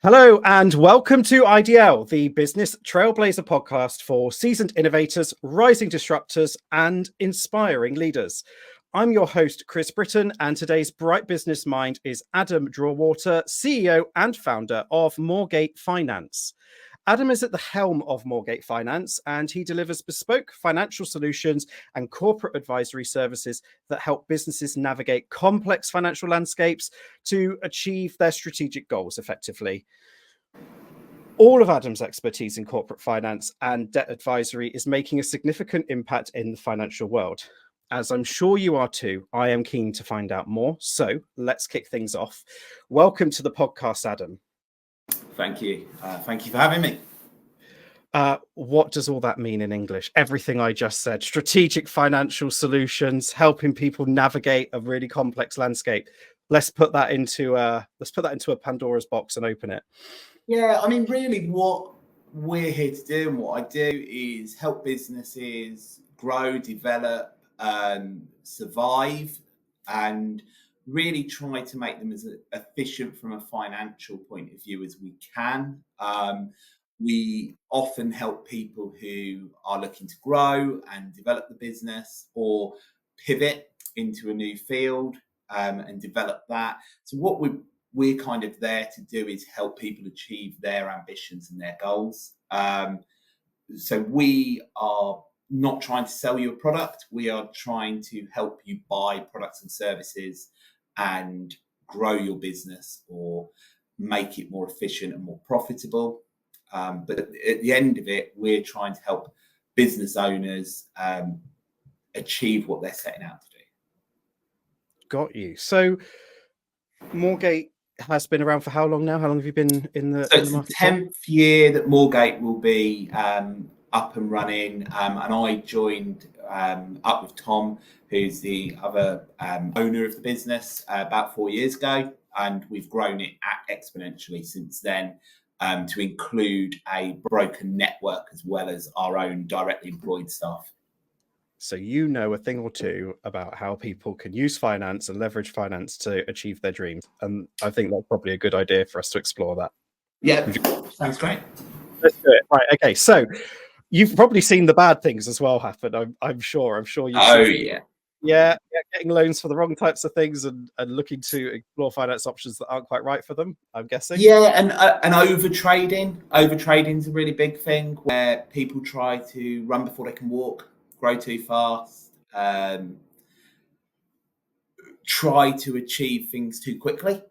Hello and welcome to IDL, the Business Trailblazer podcast for seasoned innovators, rising disruptors, and inspiring leaders. I'm your host, Chris Britton, and today's bright business mind is Adam Drawwater, CEO and founder of Moorgate Finance. Adam is at the helm of Moorgate Finance, and he delivers bespoke financial solutions and corporate advisory services that help businesses navigate complex financial landscapes to achieve their strategic goals effectively. All of Adam's expertise in corporate finance and debt advisory is making a significant impact in the financial world. As I'm sure you are too, I am keen to find out more. So let's kick things off. Welcome to the podcast, Adam. Thank you. Thank you for having me. What does all that mean in English? Everything I just said: strategic financial solutions, helping people navigate a really complex landscape. Let's put that into a Pandora's box and open it. Yeah, I mean, really, what we're here to do and what I do is help businesses grow, develop, survive, and really try to make them as efficient from a financial point of view as we can. We often help people who are looking to grow and develop the business or pivot into a new field and develop that. So what we're kind of there to do is help people achieve their ambitions and their goals. So we are not trying to sell you a product. We are trying to help you buy products and services and grow your business or make it more efficient and more profitable. But at the end of it, we're trying to help business owners achieve what they're setting out to do. Got you. So Moorgate has been around for how long now? How long have you been in the So it's market? the 10th year that Moorgate will be up and running. And I joined up with Tom, who's the other owner of the business, about 4 years ago. And we've grown it exponentially since then to include a broker network as well as our own directly employed staff. So you know a thing or two about how people can use finance and leverage finance to achieve their dreams. And I think that's probably a good idea for us to explore that. Yeah, sounds great. Let's do it. Right. Okay. So you've probably seen the bad things as well happen. I'm sure you've seen. Yeah, getting loans for the wrong types of things and looking to explore finance options that aren't quite right for them, I'm guessing. Yeah, and overtrading. Overtrading is a really big thing where people try to run before they can walk, grow too fast, try to achieve things too quickly.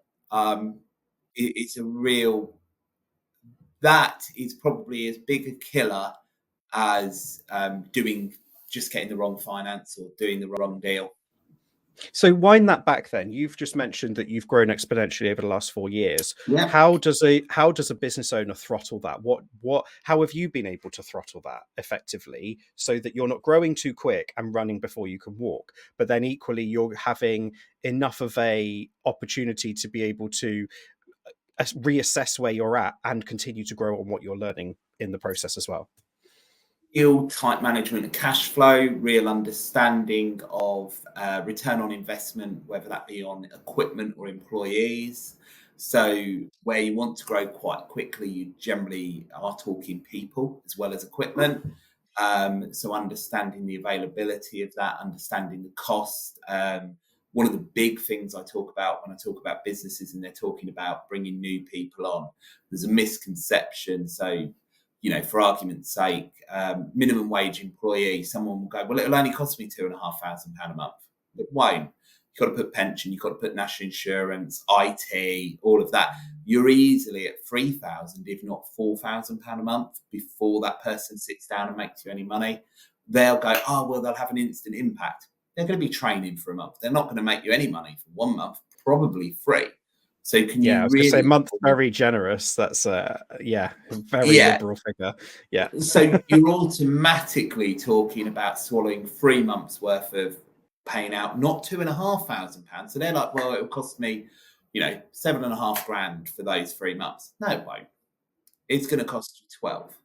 That is probably as big a killer as getting the wrong finance or doing the wrong deal. So wind that back then. You've just mentioned that you've grown exponentially over the last 4 years. Yeah. How does a business owner throttle that? How have you been able to throttle that effectively so that you're not growing too quick and running before you can walk, but then equally you're having enough of a opportunity to be able to reassess where you're at and continue to grow on what you're learning in the process as well? Real tight management of cash flow, real understanding of return on investment, whether that be on equipment or employees. So where you want to grow quite quickly, you generally are talking people as well as equipment. So understanding the availability of that, understanding the cost. One of the big things I talk about when I talk about businesses and they're talking about bringing new people on, there's a misconception. So, for argument's sake, minimum wage employee, someone will go, well, it'll only cost me £2,500 a month. It won't. You've got to put pension, you've got to put national insurance, IT, all of that. You're easily at £3,000, if not £4,000 a month before that person sits down and makes you any money. They'll go, they'll have an instant impact. They're going to be training for a month. They're not going to make you any money for 1 month, probably free. So can you I was really going to say month very generous. That's a very liberal figure. Yeah. So you're automatically talking about swallowing 3 months worth of paying out, not £2,500. So they're like, well, it'll cost me, £7,500 for those 3 months. No, it won't. It's going to cost you 12.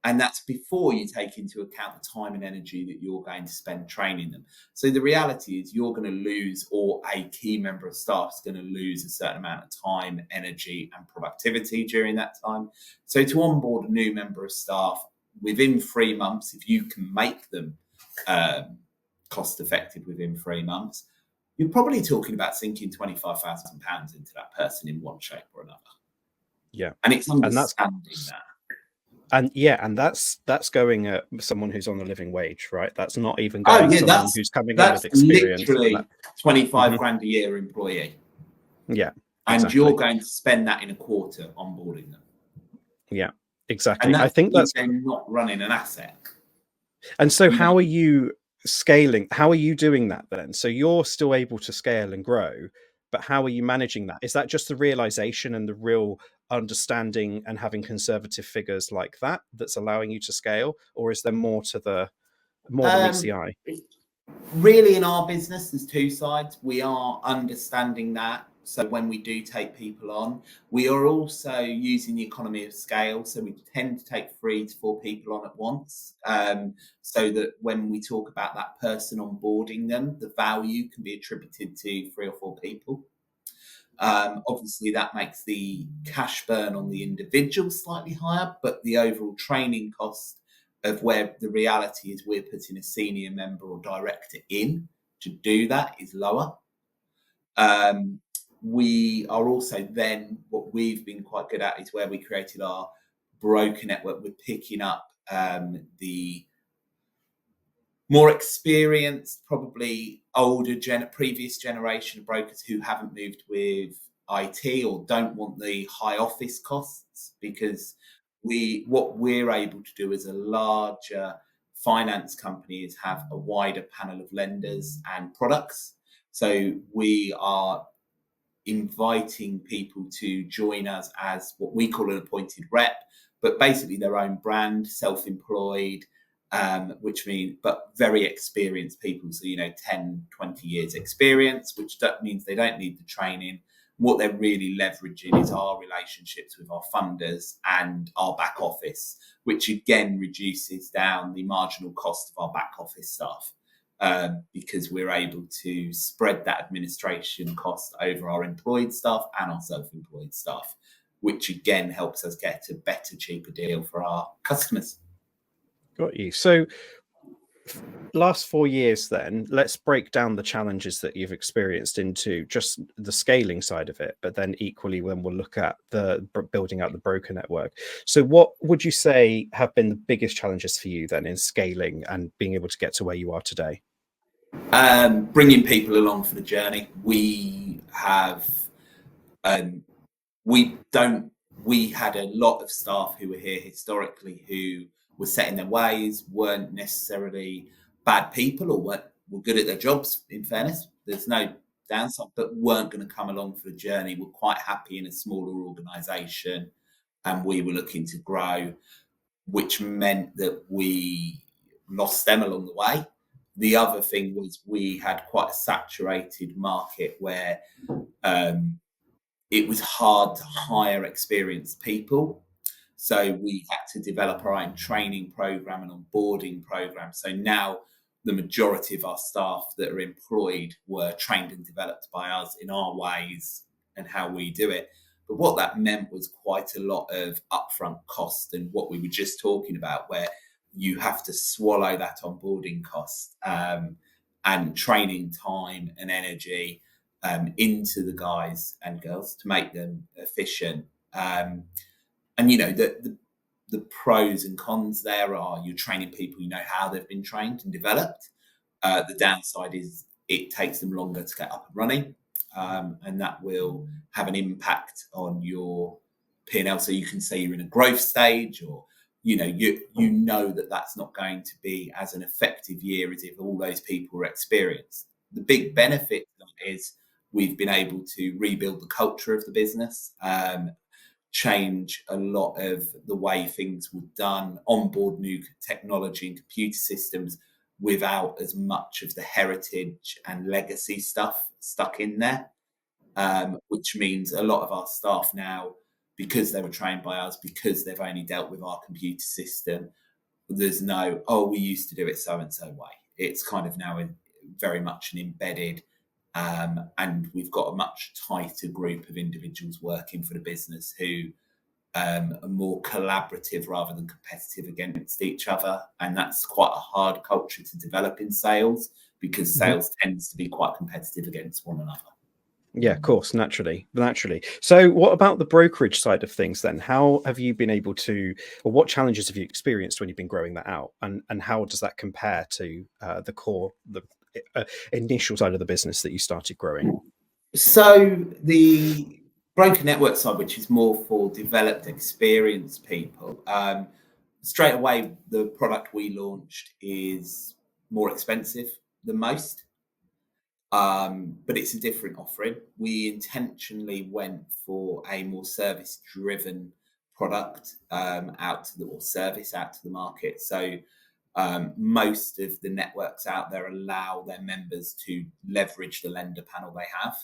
And that's before you take into account the time and energy that you're going to spend training them. So the reality is you're going to lose, or a key member of staff is going to lose, a certain amount of time, energy, and productivity during that time. So to onboard a new member of staff within 3 months, if you can make them cost effective within 3 months, you're probably talking about sinking £25,000 into that person in one shape or another. Yeah. And it's understanding that. And that's going at someone who's on a living wage, right? That's not even going someone who's coming in with experience. Literally 25 grand a year employee. Yeah. And exactly. you're going to spend that in a quarter onboarding them. Yeah, exactly. And I think that's they're not running an asset. And so how are you scaling? How are you doing that then? So you're still able to scale and grow, but how are you managing that? Is that just the realization and the real understanding and having conservative figures like that that's allowing you to scale, or is there more than meets the eye? Really, in our business, there's two sides. We are understanding that. So when we do take people on, we are also using the economy of scale. So we tend to take 3 to 4 people on at once, so that when we talk about that person onboarding them, the value can be attributed to 3 or 4 people. Obviously, that makes the cash burn on the individual slightly higher, but the overall training cost of where the reality is we're putting a senior member or director in to do that is lower. We are also then, what we've been quite good at is where we created our broker network. We're picking up the more experienced, probably older previous generation of brokers who haven't moved with IT or don't want the high office costs, because what we're able to do as a larger finance company is have a wider panel of lenders and products. So we are inviting people to join us as what we call an appointed rep, but basically their own brand, self-employed, which means, but very experienced people. So, 10, 20 years experience, which means they don't need the training. What they're really leveraging is our relationships with our funders and our back office, which again reduces down the marginal cost of our back office staff. Because we're able to spread that administration cost over our employed staff and our self-employed staff, which again helps us get a better, cheaper deal for our customers. Got you. So last 4 years then, let's break down the challenges that you've experienced into just the scaling side of it, but then equally when we'll look at the building out the broker network. So what would you say have been the biggest challenges for you then in scaling and being able to get to where you are today? Bringing people along for the journey. We have, we had a lot of staff who were here historically who were set in their ways, weren't necessarily bad people or were good at their jobs, in fairness. There's no downside, but weren't going to come along for the journey. We're quite happy in a smaller organisation and we were looking to grow, which meant that we lost them along the way. The other thing was we had quite a saturated market where it was hard to hire experienced people. So we had to develop our own training program and onboarding program. So now the majority of our staff that are employed were trained and developed by us in our ways and how we do it. But what that meant was quite a lot of upfront cost and what we were just talking about, where you have to swallow that onboarding cost and training time and energy into the guys and girls to make them efficient. And the pros and cons there are you're training people, how they've been trained and developed. The downside is it takes them longer to get up and running, and that will have an impact on your P&L. So you can say you're in a growth stage, or you know that that's not going to be as an effective year as if all those people were experienced. The big benefit is we've been able to rebuild the culture of the business, change a lot of the way things were done, onboard new technology and computer systems without as much of the heritage and legacy stuff stuck in there, which means a lot of our staff now, because they were trained by us, because they've only dealt with our computer system. There's no, oh, we used to do it so and so way. It's kind of now very much an embedded, and we've got a much tighter group of individuals working for the business who are more collaborative rather than competitive against each other. And that's quite a hard culture to develop in sales, because sales tends to be quite competitive against one another. Yeah, of course, naturally. So what about the brokerage side of things then? How have you been able to, or what challenges have you experienced when you've been growing that out? And how does that compare to the initial side of the business that you started growing? So the broker network side, which is more for developed, experienced people, straight away, the product we launched is more expensive than most. But it's a different offering. We intentionally went for a more service-driven product out to the market. So most of the networks out there allow their members to leverage the lender panel they have.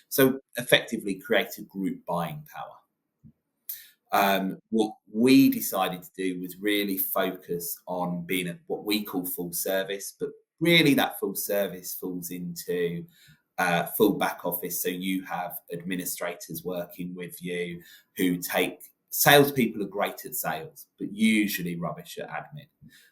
So effectively create a group buying power. What we decided to do was really focus on being what we call full service, but really that full service falls into full back office. So you have administrators working with you who salespeople are great at sales, but usually rubbish at admin.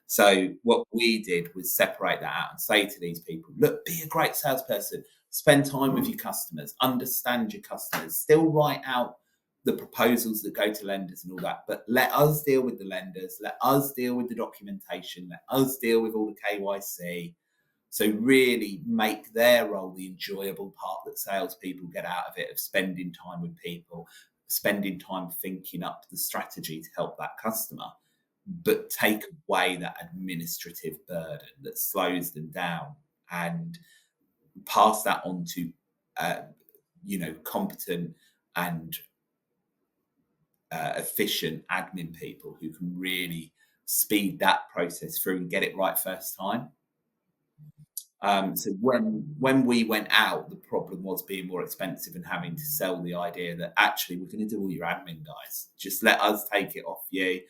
So what we did was separate that out and say to these people, look, be a great salesperson, spend time with your customers, understand your customers, still write out the proposals that go to lenders and all that, but let us deal with the lenders, let us deal with the documentation, let us deal with all the KYC. So really make their role the enjoyable part that salespeople get out of it, of spending time with people, spending time thinking up the strategy to help that customer, but take away that administrative burden that slows them down, and pass that on to competent and efficient admin people who can really speed that process through and get it right first time. So when we went out, the problem was being more expensive and having to sell the idea that actually we're going to do all your admin, guys. Just let us take it off you.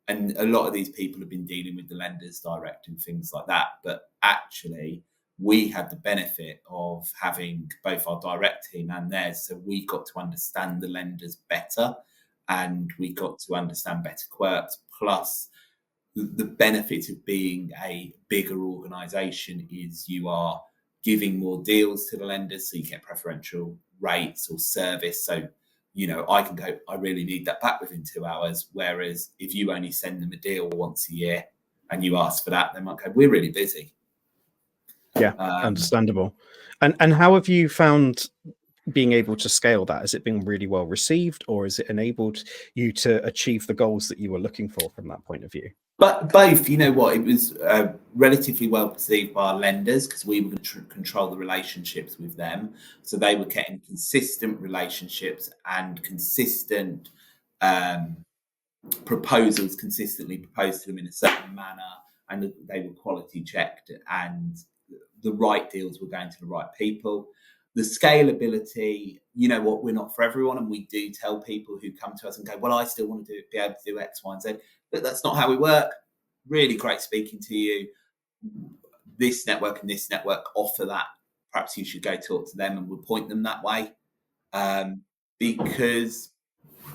And a lot of these people have been dealing with the lenders direct and things like that. But actually, we had the benefit of having both our direct team and theirs. So we got to understand the lenders better, and we got to understand better quirks. Plus, the benefit of being a bigger organization is you are giving more deals to the lenders, so you get preferential rates or service. So, I can go, I really need that back within 2 hours. Whereas if you only send them a deal once a year and you ask for that, they might go, we're really busy. Yeah, understandable. And how have you found being able to scale that? Has it been really well received, or has it enabled you to achieve the goals that you were looking for from that point of view? But both, you know what, it was relatively well perceived by our lenders, because we were going to control the relationships with them. So they were getting consistent relationships and consistent proposals consistently proposed to them in a certain manner, and they were quality checked, and the right deals were going to the right people. The scalability, you know what, we're not for everyone, and we do tell people who come to us and go, well, I still want to be able to do X, Y, and Z, but that's not how we work. Really great speaking to you. This network and this network offer that. Perhaps you should go talk to them, and we'll point them that way, because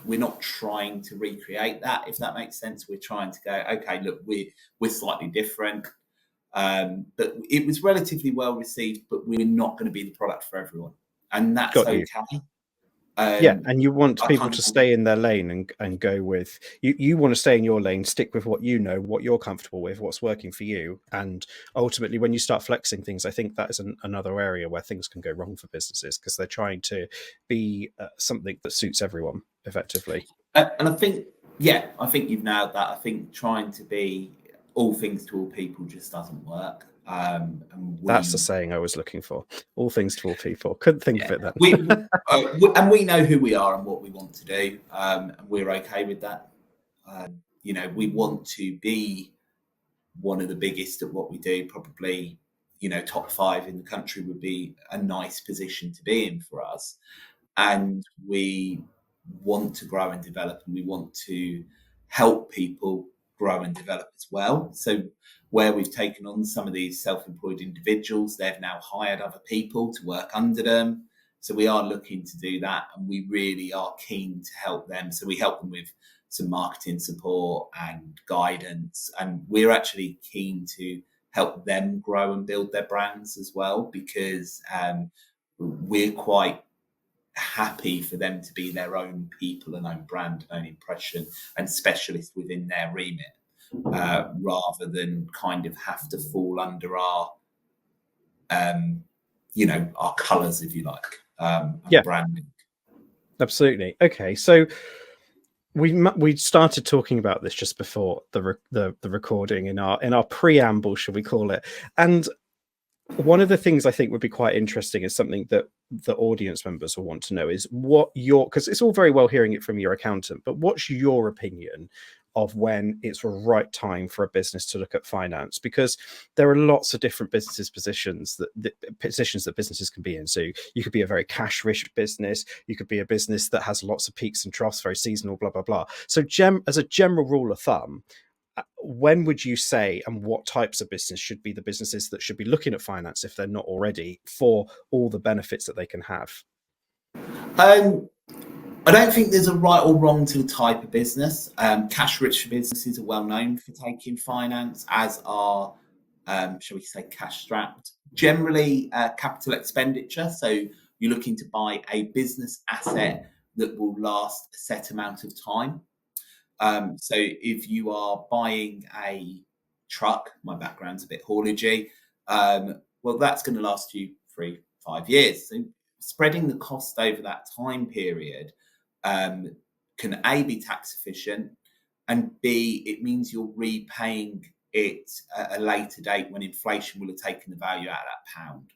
we're not trying to recreate that, if that makes sense. We're trying to go, okay, look, we're slightly different. But it was relatively well received, but we're not going to be the product for everyone, and that's okay. Yeah, and you want people to stay in their lane and go with you want to stay in your lane, stick with what you know, what you're comfortable with, what's working for you. And ultimately, when you start flexing things, I think that is another area where things can go wrong for businesses, because they're trying to be something that suits everyone effectively. And I think you've nailed that. I think trying to be all things to all people just doesn't work. That's the saying I was looking for. All things to all people. Couldn't think of it then. And we know who we are and what we want to do, and we're okay with that. We want to be one of the biggest at what we do. Probably, top 5 in the country would be a nice position to be in for us. And we want to grow and develop, and we want to help people grow and develop as well. So where we've taken on some of these self-employed individuals, they've now hired other people to work under them. So we are looking to do that, and we really are keen to help them. So we help them with some marketing support and guidance, and we're actually keen to help them grow and build their brands as well, because we're quite happy for them to be their own people and own brand, own impression, and specialist within their remit, rather than kind of have to fall under our our colours, if you like, and branding. Absolutely. Okay, so we started talking about this just before the recording in our preamble, shall we call it? And one of the things I think would be quite interesting is something that the audience members will want to know is what because it's all very well hearing it from your accountant, but what's your opinion of when it's the right time for a business to look at finance? Because there are lots of different positions that businesses can be in. So you could be a very cash rich business, you could be a business that has lots of peaks and troughs, very seasonal, blah blah blah. So as a general rule of thumb, when would you say, and what types of business should be the businesses that should be looking at finance if they're not already, for all the benefits that they can have? I don't think there's a right or wrong to the type of business. Cash-rich businesses are well known for taking finance, as are, shall we say, cash-strapped. Generally, capital expenditure. So you're looking to buy a business asset that will last a set amount of time. So if you are buying a truck, my background's a bit haulagey, well, that's going to last you 3-5 years. So spreading the cost over that time period can A, be tax efficient, and B, it means you're repaying it at a later date when inflation will have taken the value out of that pound.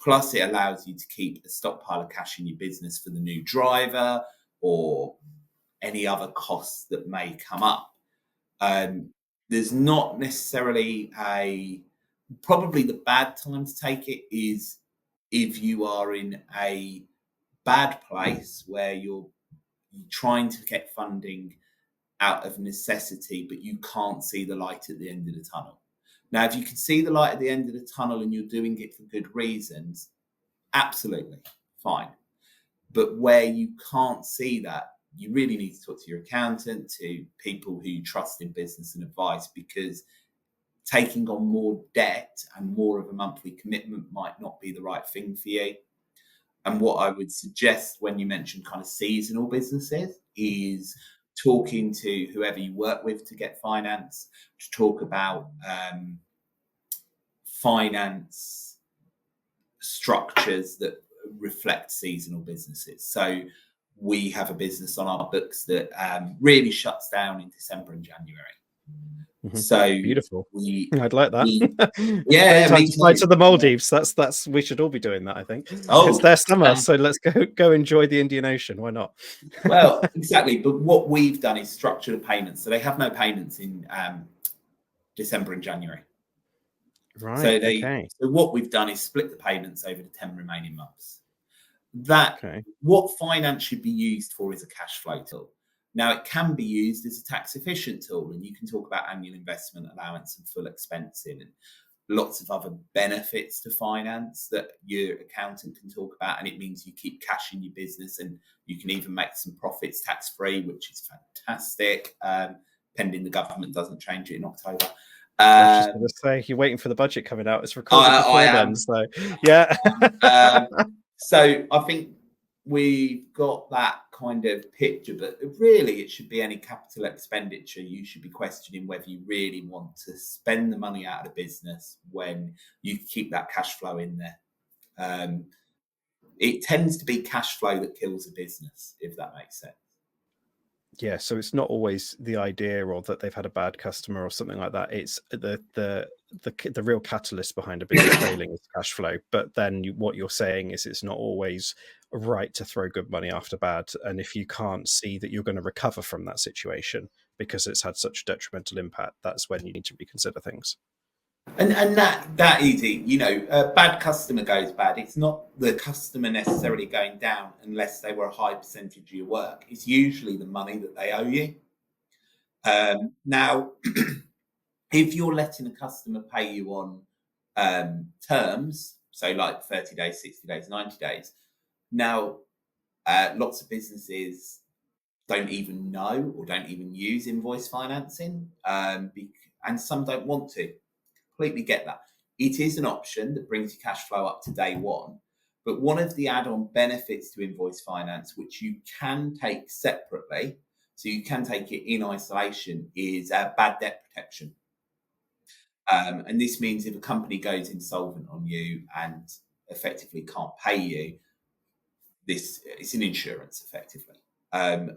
Plus, it allows you to keep a stockpile of cash in your business for the new driver or any other costs that may come up. There's not necessarily probably the bad time to take it is if you are in a bad place where you're trying to get funding out of necessity, but you can't see the light at the end of the tunnel. Now, if you can see the light at the end of the tunnel and you're doing it for good reasons, absolutely fine. But where you can't see that, you really need to talk to your accountant, to people who you trust in business and advice, because taking on more debt and more of a monthly commitment might not be the right thing for you. And what I would suggest when you mention kind of seasonal businesses is talking to whoever you work with to get finance, to talk about finance structures that reflect seasonal businesses. So we have a business on our books that really shuts down in December and January. Mm-hmm. So beautiful. I'd like that. Yeah, time to fly to the Maldives. That's we should all be doing that, I think. It's their summer, so let's go enjoy the Indian Ocean. Why not? Well, exactly. But what we've done is structure the payments, so they have no payments in December and January. Right. So what we've done is split the payments over the 10 remaining months. What finance should be used for is a cash flow tool. Now, it can be used as a tax efficient tool, and you can talk about annual investment allowance and full expensing and lots of other benefits to finance that your accountant can talk about. And it means you keep cash in your business and you can even make some profits tax free, which is fantastic, pending the government doesn't change it in October. I was just going to say, you're waiting for the budget coming out. It's recorded before then, so yeah. So I think we've got that kind of picture, but really it should be any capital expenditure. You should be questioning whether you really want to spend the money out of the business when you keep that cash flow in there. It tends to be cash flow that kills a business, if that makes sense. Yeah, so it's not always the idea or that they've had a bad customer or something like that. It's the real catalyst behind a business failing is cash flow. But then what you're saying is it's not always right to throw good money after bad. And if you can't see that you're going to recover from that situation because it's had such a detrimental impact, that's when you need to reconsider things. And that is it. You know, a bad customer goes bad. It's not the customer necessarily going down unless they were a high percentage of your work. It's usually the money that they owe you. Now, if you're letting a customer pay you on terms, so like 30 days, 60 days, 90 days, now lots of businesses don't even know or don't even use invoice financing, and some don't want to. Completely get that. It is an option that brings your cash flow up to day one, but one of the add-on benefits to invoice finance, which you can take separately, so you can take it in isolation, is bad debt protection. And this means if a company goes insolvent on you and effectively can't pay you, it's an insurance effectively. And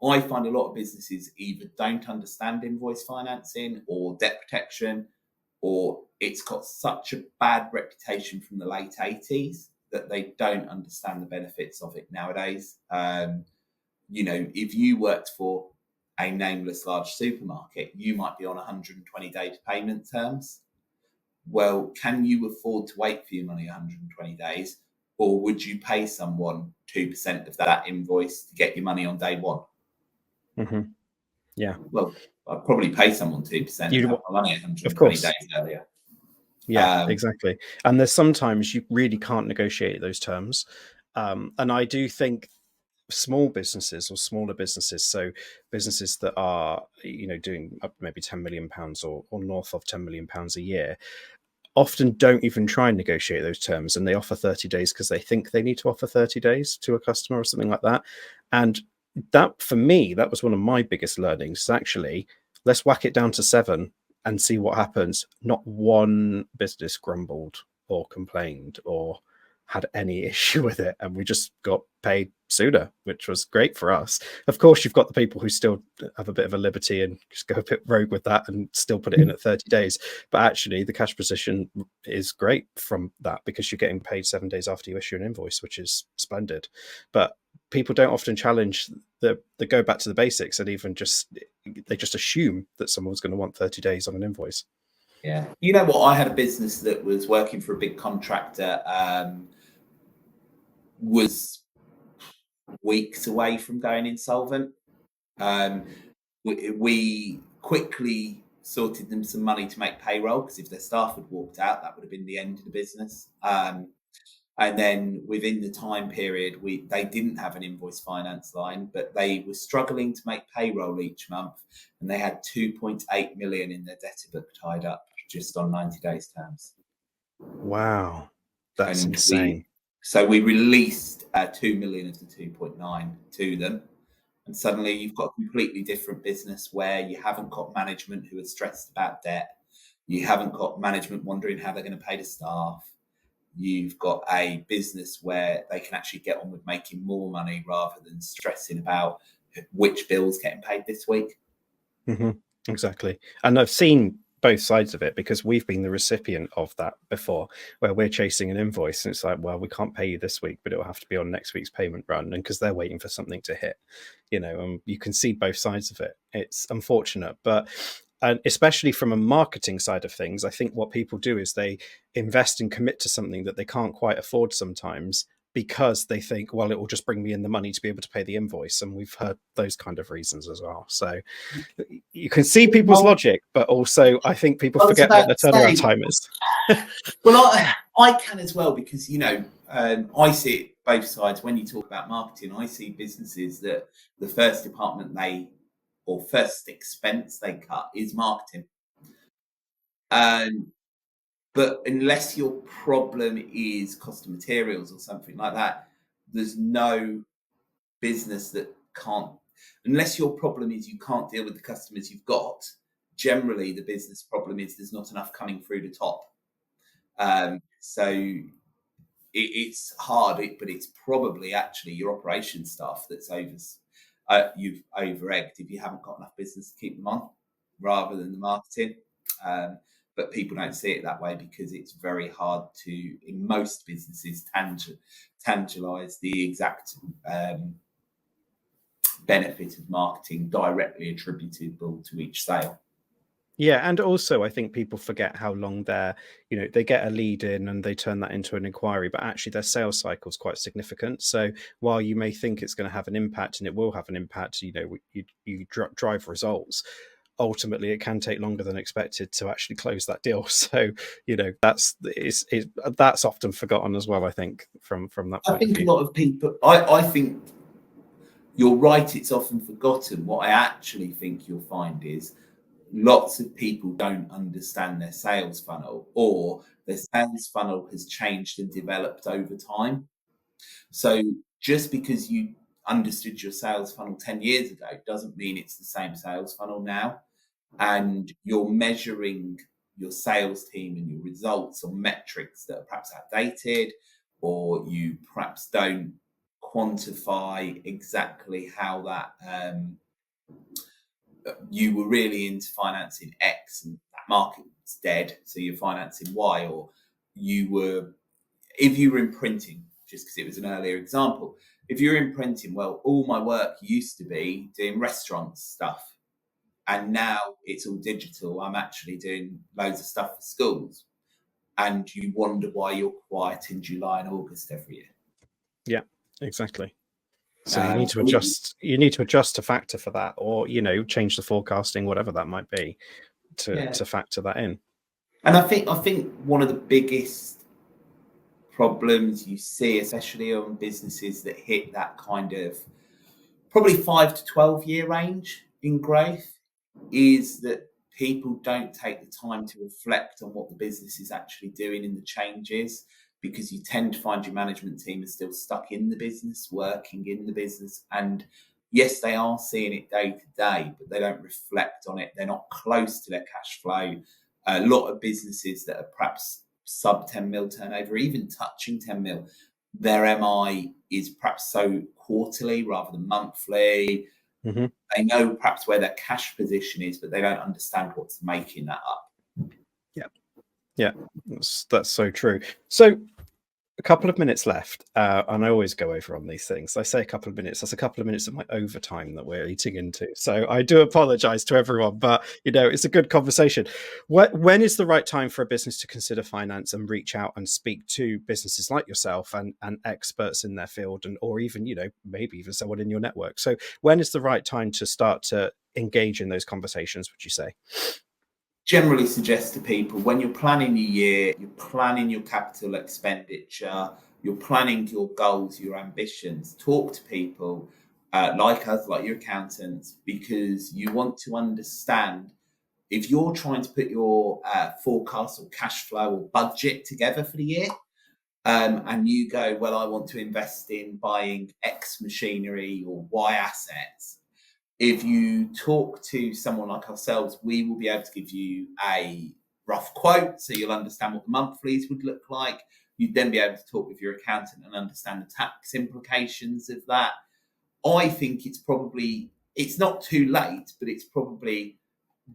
I find a lot of businesses either don't understand invoice financing or debt protection, or it's got such a bad reputation from the late 80s that they don't understand the benefits of it nowadays. You know, if you worked for a nameless large supermarket, you might be on 120-day payment terms. Well, can you afford to wait for your money 120 days? Or would you pay someone 2% of that invoice to get your money on day one? Mm-hmm. Yeah. Well, I'd probably pay someone 2% and have my money 120 days earlier. Yeah, exactly. And there's sometimes you really can't negotiate those terms. And I do think small businesses or smaller businesses, so businesses that are, you know, doing up maybe £10 million or north of £10 million a year, often don't even try and negotiate those terms, and they offer 30 days because they think they need to offer 30 days to a customer or something like that. And that, for me, that was one of my biggest learnings, is actually, let's whack it down to 7 and see what happens. Not one business grumbled or complained or had any issue with it, and we just got paid sooner, which was great for us. Of course, you've got the people who still have a bit of a liberty and just go a bit rogue with that and still put it in at 30 days. But actually, the cash position is great from that because you're getting paid 7 days after you issue an invoice, which is splendid. But people don't often challenge the go back to the basics, and even they just assume that someone's going to want 30 days on an invoice. Yeah. You know what? I had a business that was working for a big contractor, was weeks away from going insolvent. We quickly sorted them some money to make payroll, because if their staff had walked out, that would have been the end of the business. And then within the time period, they didn't have an invoice finance line, but they were struggling to make payroll each month, and they had 2.8 million in their debtor book tied up just on 90 days terms. Wow, that's insane. So we released 2 million of the 2.9 to them. And suddenly you've got a completely different business where you haven't got management who are stressed about debt. You haven't got management wondering how they're going to pay the staff. You've got a business where they can actually get on with making more money rather than stressing about which bill's getting paid this week. Mm-hmm. Exactly. And I've seen both sides of it, because we've been the recipient of that before, where we're chasing an invoice and it's like, well, we can't pay you this week, but it'll have to be on next week's payment run, and because they're waiting for something to hit, you know, you can see both sides of it. It's unfortunate, but and especially from a marketing side of things, I think what people do is they invest and commit to something that they can't quite afford sometimes, because they think, well, it will just bring me in the money to be able to pay the invoice. And we've heard those kind of reasons as well. So you can see people's logic, but also I think people forget what their turnaround time is. Well, I can as well, because, you know, I see it both sides. When you talk about marketing, I see businesses that the first department first expense they cut is marketing. But unless your problem is cost of materials or something like that, there's no business that can't. Unless your problem is you can't deal with the customers you've got, generally the business problem is there's not enough coming through the top. So it's hard, but it's probably actually your operations staff that's you've over-egged if you haven't got enough business to keep them on, rather than the marketing. But people don't see it that way, because it's very hard to, in most businesses, tangialize the exact benefit of marketing directly attributable to each sale. Yeah, and also I think people forget how long they get a lead in and they turn that into an inquiry, but actually their sales cycle is quite significant. So while you may think it's going to have an impact, and it will have an impact, you drive results. Ultimately, it can take longer than expected to actually close that deal. So that's often forgotten as well, I think, from that I point of think a view. lot of people, I think you're right, it's often forgotten. What I actually think you'll find is lots of people don't understand their sales funnel, or their sales funnel has changed and developed over time. So just because you understood your sales funnel 10 years ago doesn't mean it's the same sales funnel now. And you're measuring your sales team and your results on metrics that are perhaps outdated, or you perhaps don't quantify exactly how that you were really into financing X and that market's dead, so you're financing Y, or if you were in printing, just because it was an earlier example, if you're in printing, well, all my work used to be doing restaurant stuff, and now it's all digital. I'm actually doing loads of stuff for schools, and you wonder why you're quiet in July and August every year. Yeah, exactly. So you need to adjust. You need to adjust to factor for that, or change the forecasting, whatever that might be, to factor that in. And I think one of the biggest problems you see, especially on businesses that hit that kind of probably 5 to 12 year range in growth, is that people don't take the time to reflect on what the business is actually doing in the changes, because you tend to find your management team is still stuck in the business, working in the business. And yes, they are seeing it day to day, but they don't reflect on it. They're not close to their cash flow. A lot of businesses that are perhaps sub 10 mil turnover, even touching 10 mil, their MI is perhaps so quarterly rather than monthly. Mm-hmm. They know perhaps where their cash position is, but they don't understand what's making that up. Yeah, that's so true. So a couple of minutes left, and I always go over on these things. I say a couple of minutes. That's a couple of minutes of my overtime that we're eating into. So I do apologize to everyone, but it's a good conversation. When is the right time for a business to consider finance and reach out and speak to businesses like yourself and experts in their field, or even maybe even someone in your network? So when is the right time to start to engage in those conversations, would you say? Generally suggest to people, when you're planning your year, you're planning your capital expenditure, you're planning your goals, your ambitions, talk to people like us, like your accountants, because you want to understand, if you're trying to put your forecast or cash flow or budget together for the year, and you go, well, I want to invest in buying X machinery or Y assets. If you talk to someone like ourselves, we will be able to give you a rough quote, so you'll understand what the monthlies would look like. You'd then be able to talk with your accountant and understand the tax implications of that. I think it's not too late, but it's probably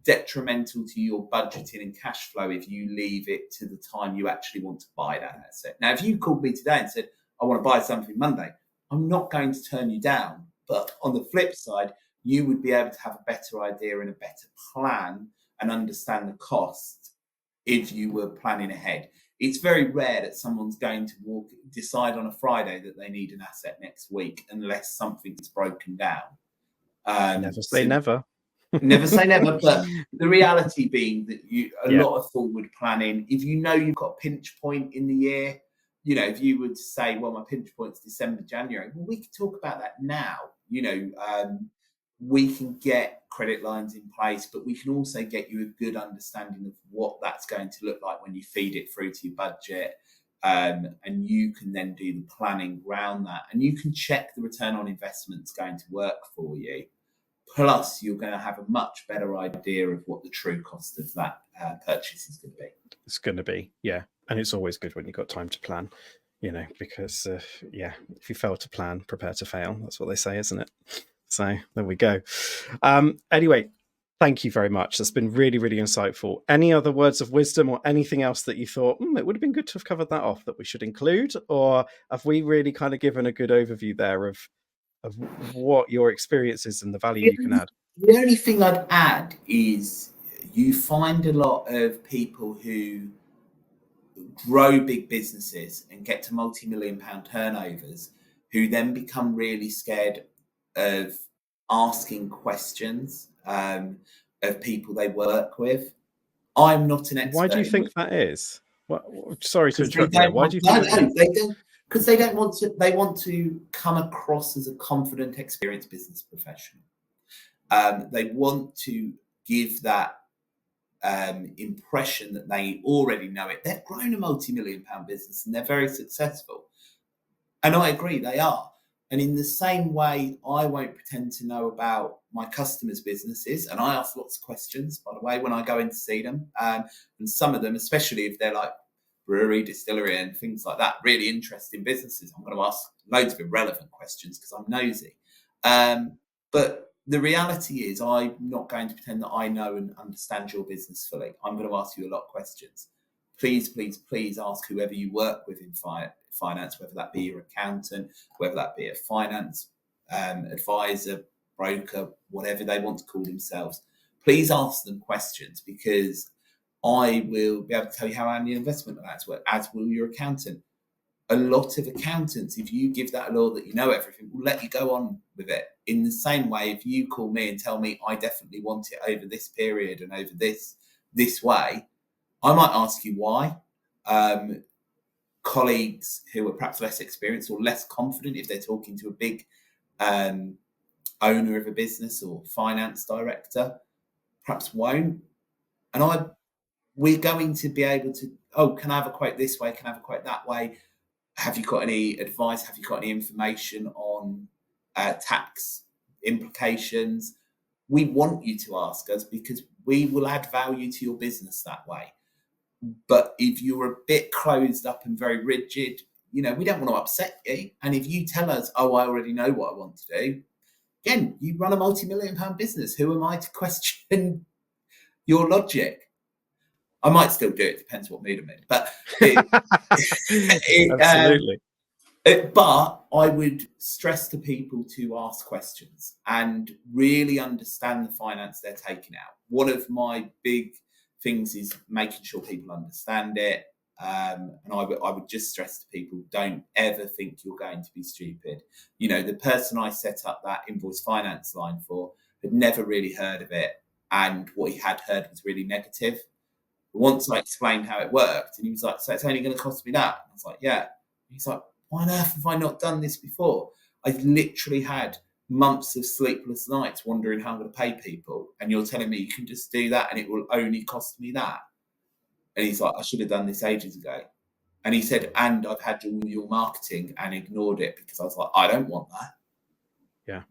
detrimental to your budgeting and cash flow if you leave it to the time you actually want to buy that asset. Now, if you called me today and said, I want to buy something Monday, I'm not going to turn you down. But on the flip side, you would be able to have a better idea and a better plan and understand the cost if you were planning ahead. It's very rare that someone's going to decide on a Friday that they need an asset next week, unless something's broken down. Never say never. Never say never, but the reality being that a Yeah. lot of forward planning, if you know you've got a pinch point in the year, if you would say, well, my pinch point's December, January, well, we can talk about that now. We can get credit lines in place, but we can also get you a good understanding of what that's going to look like when you feed it through to your budget. And you can then do the planning around that, and you can check the return on investment's going to work for you. Plus, you're going to have a much better idea of what the true cost of that purchase is going to be. It's going to be, yeah. And it's always good when you've got time to plan, because, if you fail to plan, prepare to fail. That's what they say, isn't it? So there we go. Anyway, thank you very much. That's been really, really insightful. Any other words of wisdom or anything else that you thought, it would have been good to have covered that off that we should include? Or have we really kind of given a good overview there of what your experience is and the value you can add? The only thing I'd add is you find a lot of people who grow big businesses and get to multi-million pound turnovers, who then become really scared of asking questions of people they work with. I'm not an expert. Why do you think that is? Sorry to interrupt you there. Why do you think that is? they don't, because they don't want to. They want to come across as a confident, experienced business professional. They want to give that impression that they already know it. They've grown a multi-million pound business and they're very successful. And I agree, they are. And in the same way, I won't pretend to know about my customers' businesses. And I ask lots of questions, by the way, when I go in to see them. And some of them, especially if they're like brewery, distillery and things like that, really interesting businesses, I'm going to ask loads of irrelevant questions because I'm nosy. But the reality is I'm not going to pretend that I know and understand your business fully. I'm going to ask you a lot of questions. Please, please, please ask whoever you work with in finance, whether that be your accountant, whether that be a finance advisor, broker, whatever they want to call themselves. Please ask them questions, because I will be able to tell you how annual investment amounts work, as will your accountant. A lot of accountants, if you give that law that you know everything, will let you go on with it. In the same way, if you call me and tell me I definitely want it over this period and over this way, I might ask you why. Colleagues who are perhaps less experienced or less confident, if they're talking to a big owner of a business or finance director, perhaps won't. And we're going to be able to, can I have a quote this way? Can I have a quote that way? Have you got any advice? Have you got any information on tax implications? We want you to ask us, because we will add value to your business that way. But if you're a bit closed up and very rigid, we don't want to upset you. And if you tell us, I already know what I want to do, again, you run a multi-million pound business. Who am I to question your logic? I might still do it. Depends what mood I'm in. But Absolutely. But I would stress to people to ask questions and really understand the finance they're taking out. One of my big things is making sure people understand it. And I would just stress to people, don't ever think you're going to be stupid. The person I set up that invoice finance line for had never really heard of it. And what he had heard was really negative. Once I explained how it worked, and he was like, so it's only going to cost me that? And I was like, yeah. He's like, why on earth have I not done this before? I've literally had months of sleepless nights wondering how I'm going to pay people. And you're telling me you can just do that and it will only cost me that? And he's like, I should have done this ages ago. And he said, and I've had all your marketing and ignored it because I was like, I don't want that. Yeah.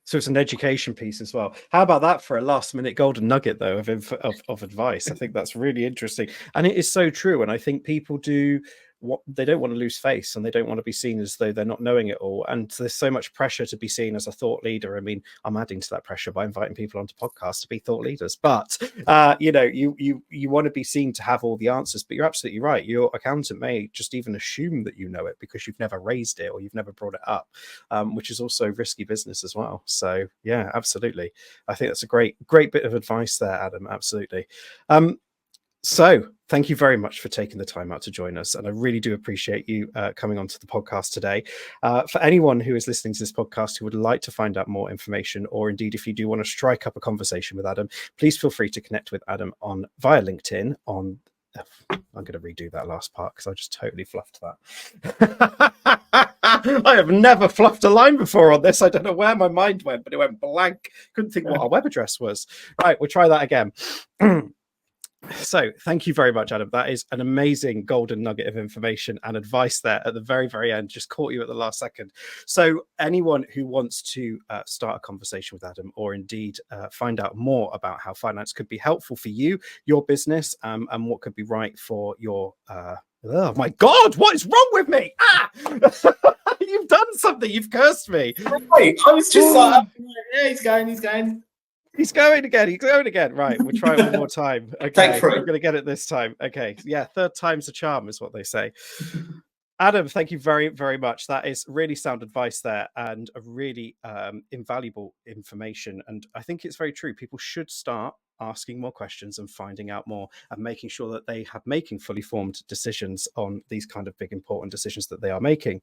So it's an education piece as well. How about that for a last minute golden nugget, though, of advice? I think that's really interesting. And it is so true. And I think people do what they don't want to lose face, and they don't want to be seen as though they're not knowing it all. And there's so much pressure to be seen as a thought leader. I mean, I'm adding to that pressure by inviting people onto podcasts to be thought leaders. But you want to be seen to have all the answers. But you're absolutely right. Your accountant may just even assume that you know it because you've never raised it or you've never brought it up, which is also risky business as well. So yeah, absolutely. I think that's a great bit of advice there, Adam. Absolutely. So thank you very much for taking the time out to join us. And I really do appreciate you coming onto the podcast today. For anyone who is listening to this podcast who would like to find out more information, or indeed if you do want to strike up a conversation with Adam, please feel free to connect with Adam via LinkedIn on... I'm going to redo that last part because I just totally fluffed that. I have never fluffed a line before on this. I don't know where my mind went, but it went blank. Couldn't think what our web address was. Right, we'll try that again. So thank you very much, Adam. That is an amazing golden nugget of information and advice there at the very, very end. Just caught you at the last second. So anyone who wants to start a conversation with Adam, or indeed find out more about how finance could be helpful for you, your business, and what could be right for your... oh my God, what is wrong with me? You've done something. You've cursed me. Right. I was just like, yeah, he's going. He's going again. Right, we'll try it one more time. Okay, we're going to get it this time. Okay, yeah, third time's a charm is what they say. Adam, thank you very, very much. That is really sound advice there, and a really invaluable information. And I think it's very true. People should start asking more questions and finding out more and making sure that they have making fully formed decisions on these kind of big important decisions that they are making.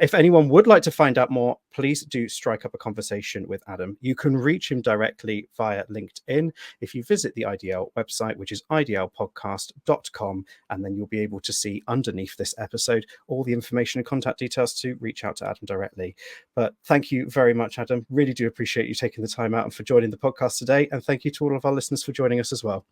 If anyone would like to find out more, please do strike up a conversation with Adam. You can reach him directly via LinkedIn if you visit the IDL website, which is idlpodcast.com, and then you'll be able to see underneath this episode all the information and contact details to reach out to Adam directly. But thank you very much, Adam. Really do appreciate you taking the time out and for joining the podcast today. And thank you to all of our listeners for joining us as well.